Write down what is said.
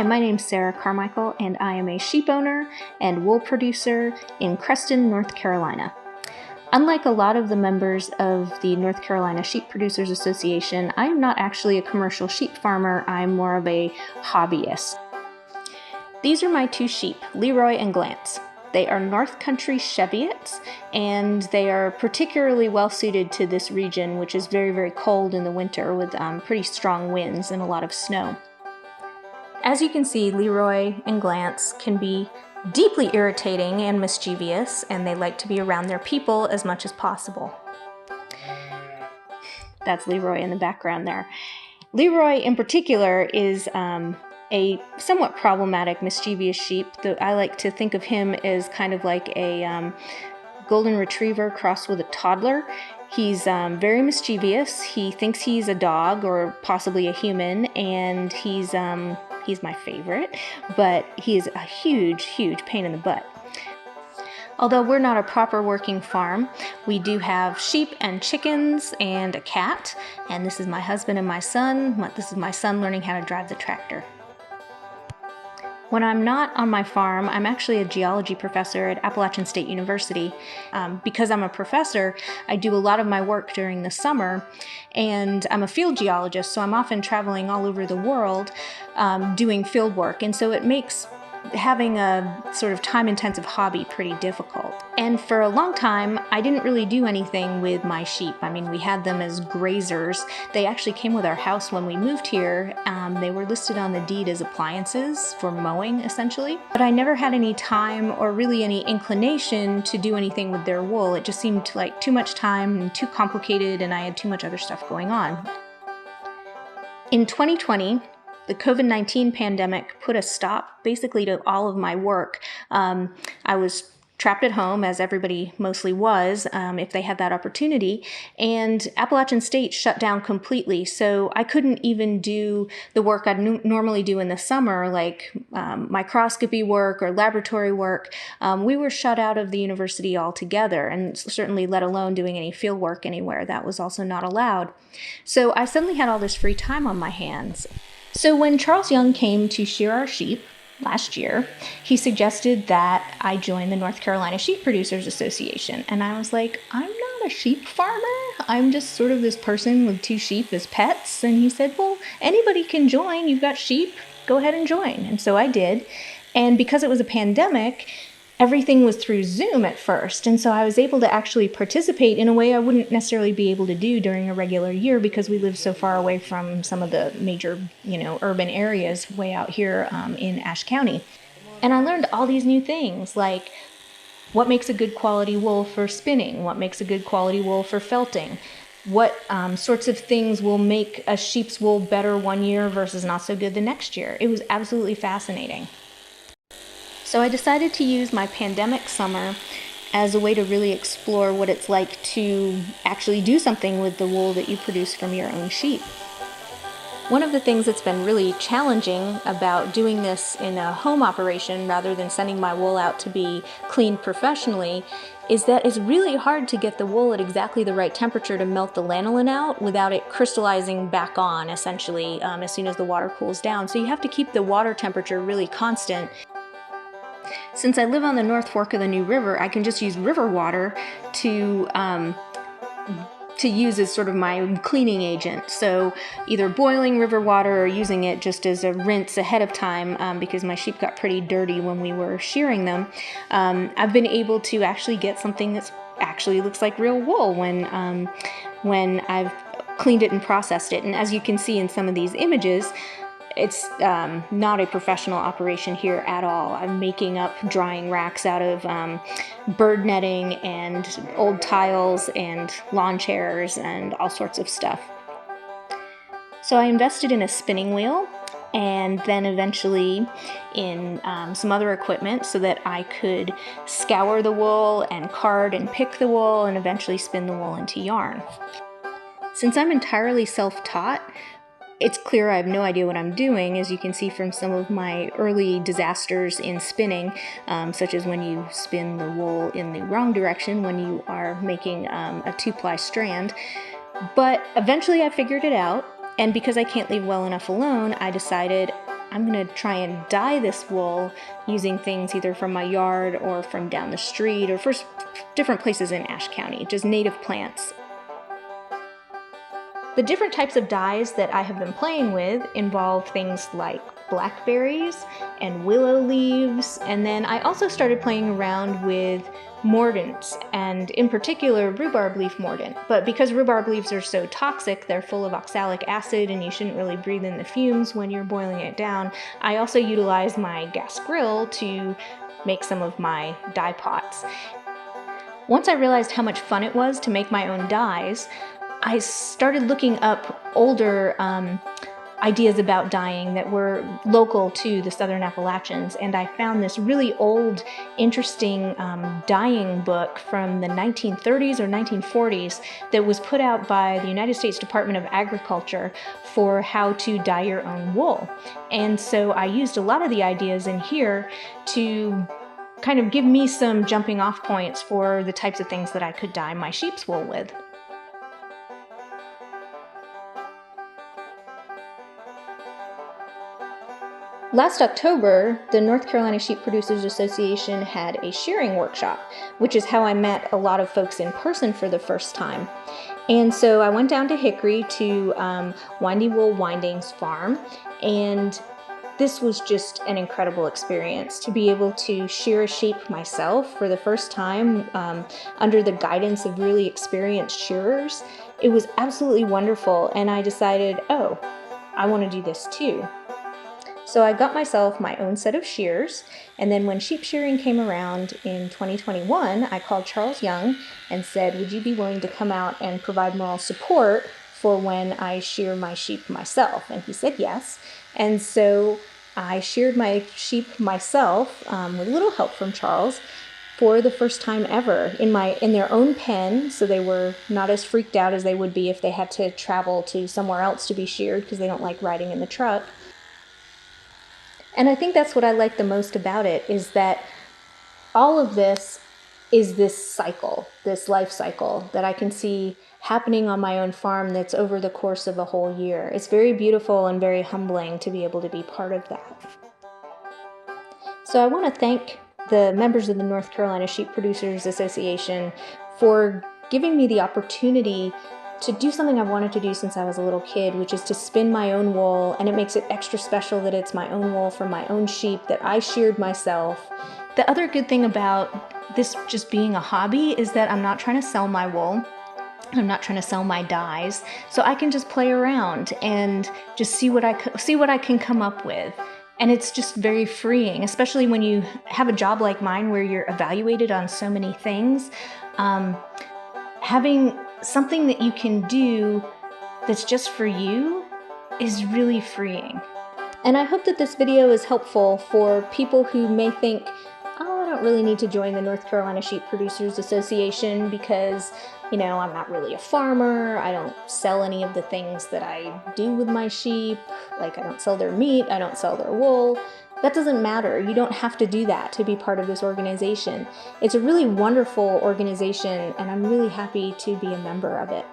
Hi, my name's Sarah Carmichael, and I am a sheep owner and wool producer in Creston, North Carolina. Unlike a lot of the members of the North Carolina Sheep Producers Association, I am not actually a commercial sheep farmer. I'm more of a hobbyist. These are my two sheep, Leroy and Glance. They are North Country Cheviots, and they are particularly well suited to this region, which is very, very cold in the winter with pretty strong winds and a lot of snow. As you can see, Leroy and Glance can be deeply irritating and mischievous, and they like to be around their people as much as possible. That's Leroy in the background there. Leroy in particular is a somewhat problematic, mischievous sheep. I like to think of him as kind of like a golden retriever crossed with a toddler. He's very mischievous. He thinks he's a dog or possibly a human, and he's my favorite, but he is a huge, huge pain in the butt. Although we're not a proper working farm, we do have sheep and chickens and a cat, and this is my husband and my son. This is my son learning how to drive the tractor. When I'm not on my farm, I'm actually a geology professor at Appalachian State University. Because I'm a professor, I do a lot of my work during the summer, and I'm a field geologist, so I'm often traveling all over the world doing field work, and so it makes having a sort of time-intensive hobby pretty difficult. And for a long time, I didn't really do anything with my sheep. I mean, we had them as grazers. They actually came with our house when we moved here. They were listed on the deed as appliances for mowing, essentially. But I never had any time or really any inclination to do anything with their wool. It just seemed like too much time and too complicated, and I had too much other stuff going on. In 2020, the COVID-19 pandemic put a stop basically to all of my work. I was trapped at home, as everybody mostly was, if they had that opportunity, and Appalachian State shut down completely, so I couldn't even do the work I'd normally do in the summer, like microscopy work or laboratory work. We were shut out of the university altogether, and certainly let alone doing any field work anywhere. That was also not allowed. So I suddenly had all this free time on my hands. So when Charles Young came to shear our sheep last year, he suggested that I join the North Carolina Sheep Producers Association. And I was like, I'm not a sheep farmer. I'm just sort of this person with two sheep as pets. And he said, well, anybody can join. You've got sheep. Go ahead and join. And so I did. And because it was a pandemic, everything was through Zoom at first, and so I was able to actually participate in a way I wouldn't necessarily be able to do during a regular year because we live so far away from some of the major, urban areas way out here in Ashe County. And I learned all these new things, like what makes a good quality wool for spinning, what makes a good quality wool for felting, what sorts of things will make a sheep's wool better one year versus not so good the next year. It was absolutely fascinating. So I decided to use my pandemic summer as a way to really explore what it's like to actually do something with the wool that you produce from your own sheep. One of the things that's been really challenging about doing this in a home operation rather than sending my wool out to be cleaned professionally is that it's really hard to get the wool at exactly the right temperature to melt the lanolin out without it crystallizing back on, essentially, as soon as the water cools down. So you have to keep the water temperature really constant. Since I live on the North Fork of the New River, I can just use river water to use as sort of my cleaning agent. So either boiling river water or using it just as a rinse ahead of time because my sheep got pretty dirty when we were shearing them. I've been able to actually get something that actually looks like real wool when I've cleaned it and processed it. And as you can see in some of these images, it's not a professional operation here at all. I'm making up drying racks out of bird netting and old tiles and lawn chairs and all sorts of stuff. So I invested in a spinning wheel and then eventually in some other equipment so that I could scour the wool and card and pick the wool and eventually spin the wool into yarn. Since I'm entirely self-taught, it's clear I have no idea what I'm doing, as you can see from some of my early disasters in spinning, such as when you spin the wool in the wrong direction when you are making a 2-ply strand. But eventually I figured it out, and because I can't leave well enough alone, I decided I'm gonna try and dye this wool using things either from my yard or from down the street or for different places in Ashe County, just native plants. The different types of dyes that I have been playing with involve things like blackberries and willow leaves, and then I also started playing around with mordants, and in particular rhubarb leaf mordant. But because rhubarb leaves are so toxic, they're full of oxalic acid and you shouldn't really breathe in the fumes when you're boiling it down, I also utilize my gas grill to make some of my dye pots. Once I realized how much fun it was to make my own dyes, I started looking up older ideas about dyeing that were local to the Southern Appalachians, and I found this really old, interesting dyeing book from the 1930s or 1940s that was put out by the United States Department of Agriculture for how to dye your own wool. And so I used a lot of the ideas in here to kind of give me some jumping off points for the types of things that I could dye my sheep's wool with. Last October, the North Carolina Sheep Producers Association had a shearing workshop, which is how I met a lot of folks in person for the first time. And so I went down to Hickory to Windy Wool Windings Farm, and this was just an incredible experience to be able to shear a sheep myself for the first time under the guidance of really experienced shearers. It was absolutely wonderful, and I decided, oh, I want to do this too. So I got myself my own set of shears, and then when sheep shearing came around in 2021, I called Charles Young and said, would you be willing to come out and provide moral support for when I shear my sheep myself? And he said yes. And so I sheared my sheep myself with a little help from Charles for the first time ever in their own pen, so they were not as freaked out as they would be if they had to travel to somewhere else to be sheared because they don't like riding in the truck. And I think that's what I like the most about it, is that all of this is this cycle, this life cycle that I can see happening on my own farm that's over the course of a whole year. It's very beautiful and very humbling to be able to be part of that. So I want to thank the members of the North Carolina Sheep Producers Association for giving me the opportunity to do something I've wanted to do since I was a little kid, which is to spin my own wool, and it makes it extra special that it's my own wool from my own sheep that I sheared myself. The other good thing about this just being a hobby is that I'm not trying to sell my wool. I'm not trying to sell my dyes, so I can just play around and just see what I can come up with. And it's just very freeing, especially when you have a job like mine where you're evaluated on so many things. Having something that you can do that's just for you is really freeing. And I hope that this video is helpful for people who may think, oh, I don't really need to join the North Carolina Sheep Producers Association because, I'm not really a farmer, I don't sell any of the things that I do with my sheep, like I don't sell their meat, I don't sell their wool. That doesn't matter. You don't have to do that to be part of this organization. It's a really wonderful organization, and I'm really happy to be a member of it.